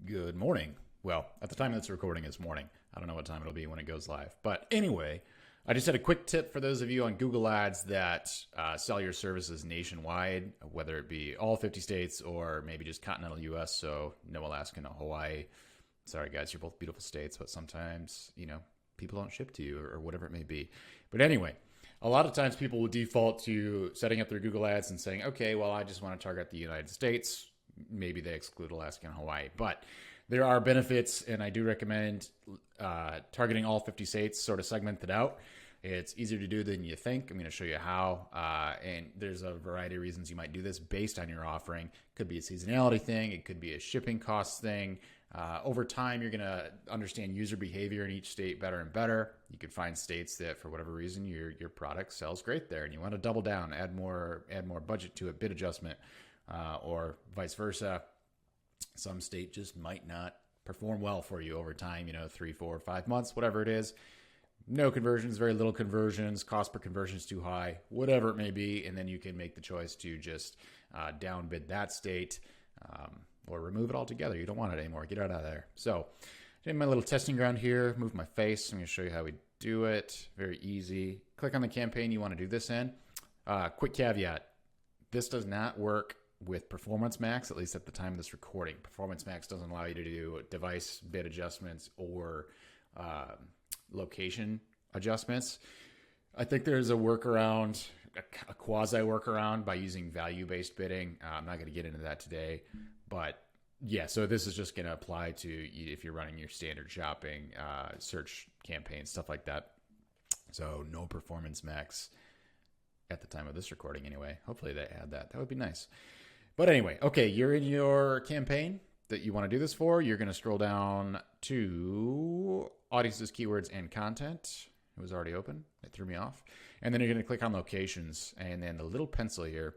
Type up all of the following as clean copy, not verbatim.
Good morning. Well, at the time of this recording, it's morning. I don't know what time it'll be when it goes live. But anyway, I just had a quick tip for those of you on Google Ads that sell your services nationwide, whether it be all 50 states or maybe just continental U.S., so no Alaska, no Hawaii. Sorry, guys, you're both beautiful states, but sometimes, people don't ship to you or whatever it may be. But anyway, a lot of times people will default to setting up their Google Ads and saying, okay, well, I just want to target the United States. Maybe they exclude Alaska and Hawaii, but there are benefits, and I do recommend targeting all 50 states, sort of segmented out. It's easier to do than you think. I'm going to show you how, and there's a variety of reasons you might do this based on your offering. It could be a seasonality thing. It could be a shipping cost thing. Over time, you're going to understand user behavior in each state better and better. You could find states that, for whatever reason, your product sells great there, and you want to double down, add more budget to it, bid adjustment. Or vice versa. Some state just might not perform well for you over time, 3, 4, 5 months, whatever it is. No conversions, very little conversions, cost per conversion is too high, whatever it may be. And then you can make the choice to just downbid that state or remove it altogether. You don't want it anymore. Get out of there. So in my little testing ground here, move my face. I'm going to show you how we do it. Very easy. Click on the campaign you want to do this in. Quick caveat. This does not work with Performance Max, at least at the time of this recording. Performance Max doesn't allow you to do device bid adjustments or location adjustments. I think there's a workaround, a quasi workaround by using value-based bidding. I'm not going to get into that today, but yeah, so this is just going to apply to if you're running your standard shopping, search campaigns, stuff like that. So no Performance Max at the time of this recording anyway. Hopefully they add that. That would be nice. But anyway, okay, you're in your campaign that you want to do this for. You're going to scroll down to audiences, keywords, and content. It was already open. It threw me off. And then you're going to click on locations. And then the little pencil here,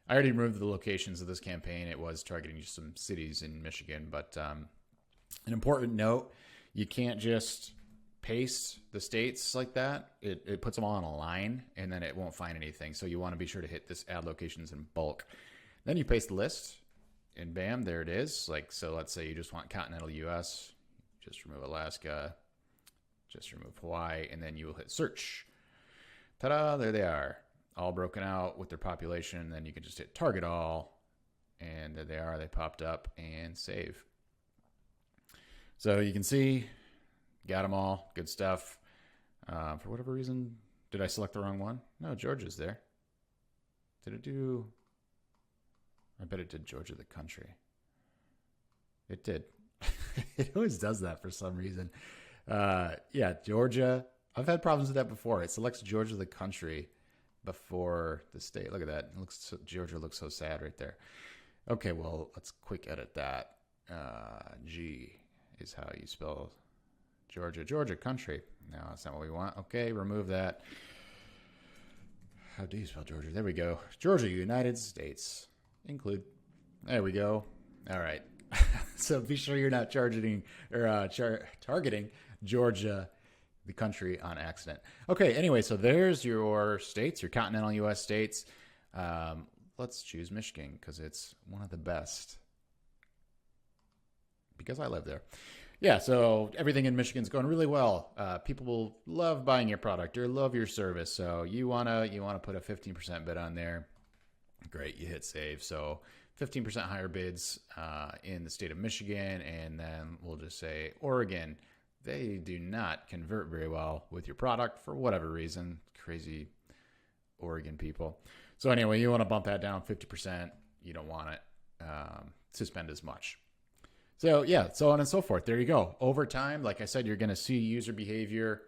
I already removed the locations of this campaign. It was targeting just some cities in Michigan. But an important note, you can't just paste the states like that. It puts them all on a line, and then it won't find anything. So you want to be sure to hit this add locations in bulk. Then you paste the list, and bam, there it is. So let's say you just want continental U.S., just remove Alaska, just remove Hawaii, and then you will hit search. Ta-da, there they are, all broken out with their population. Then you can just hit target all, and there they are. They popped up, and save. So you can see, got them all, good stuff. For whatever reason, did I select the wrong one? No, Georgia's there. Did it do... I bet it did Georgia the country. It did. It always does that for some reason. Yeah, Georgia. I've had problems with that before. It selects Georgia the country before the state. Look at that. Georgia looks so sad right there. Okay, well, let's quick edit that. G is how you spell Georgia. Georgia country. No, that's not what we want. Okay, remove that. How do you spell Georgia? There we go. Georgia, United States. Include. There we go. All right. So be sure you're not targeting Georgia, the country, on accident. Okay. Anyway, so there's your states, your continental U.S. states. Let's choose Michigan because it's one of the best. Because I live there. Yeah. So everything in Michigan is going really well. People will love buying your product or love your service. So you wanna put a 15% bid on there. Great, you hit save. So 15% higher bids in the state of Michigan, and then we'll just say Oregon. They do not convert very well with your product for whatever reason. Crazy Oregon people. So anyway, you want to bump that down 50%. You don't want it to spend as much. So yeah, so on and so forth. There you go. Over time, like I said, you're going to see user behavior.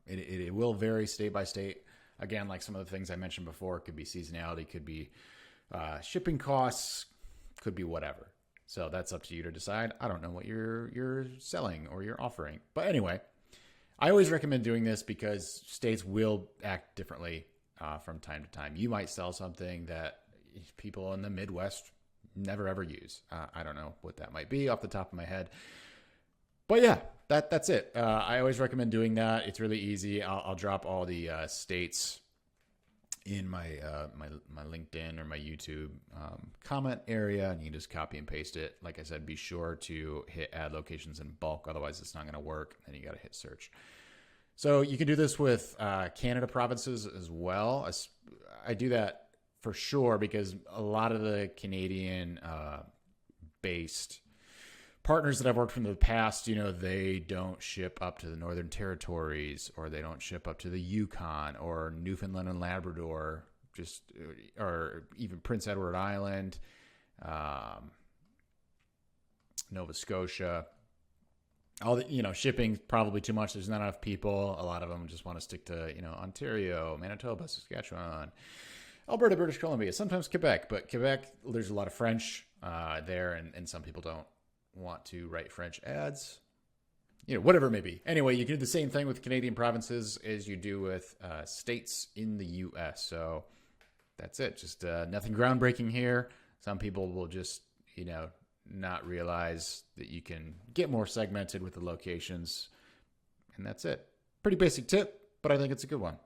It will vary state by state. Again, like some of the things I mentioned before, it could be seasonality, could be shipping costs, could be whatever. So that's up to you to decide. I don't know what you're selling or you're offering. But anyway, I always recommend doing this because states will act differently from time to time. You might sell something that people in the Midwest never ever use. I don't know what that might be off the top of my head. But yeah, that's it. I always recommend doing that. It's really easy. I'll drop all the states in my my LinkedIn or my YouTube comment area, and you can just copy and paste it. Like I said, be sure to hit add locations in bulk, otherwise it's not going to work. Then you got to hit search. So you can do this with Canada provinces as well. I do that for sure because a lot of the Canadian based partners that I've worked with in the past, they don't ship up to the Northern Territories, or they don't ship up to the Yukon or Newfoundland and Labrador, or even Prince Edward Island, Nova Scotia. All the, shipping probably too much. There's not enough people. A lot of them just want to stick to, Ontario, Manitoba, Saskatchewan, Alberta, British Columbia, sometimes Quebec. But Quebec, there's a lot of French there, and some people don't want to write French ads, whatever it may be. Anyway, you can do the same thing with Canadian provinces as you do with states in the U.S. So that's it. Just nothing groundbreaking here. Some people will just, not realize that you can get more segmented with the locations, and that's it. Pretty basic tip, but I think it's a good one.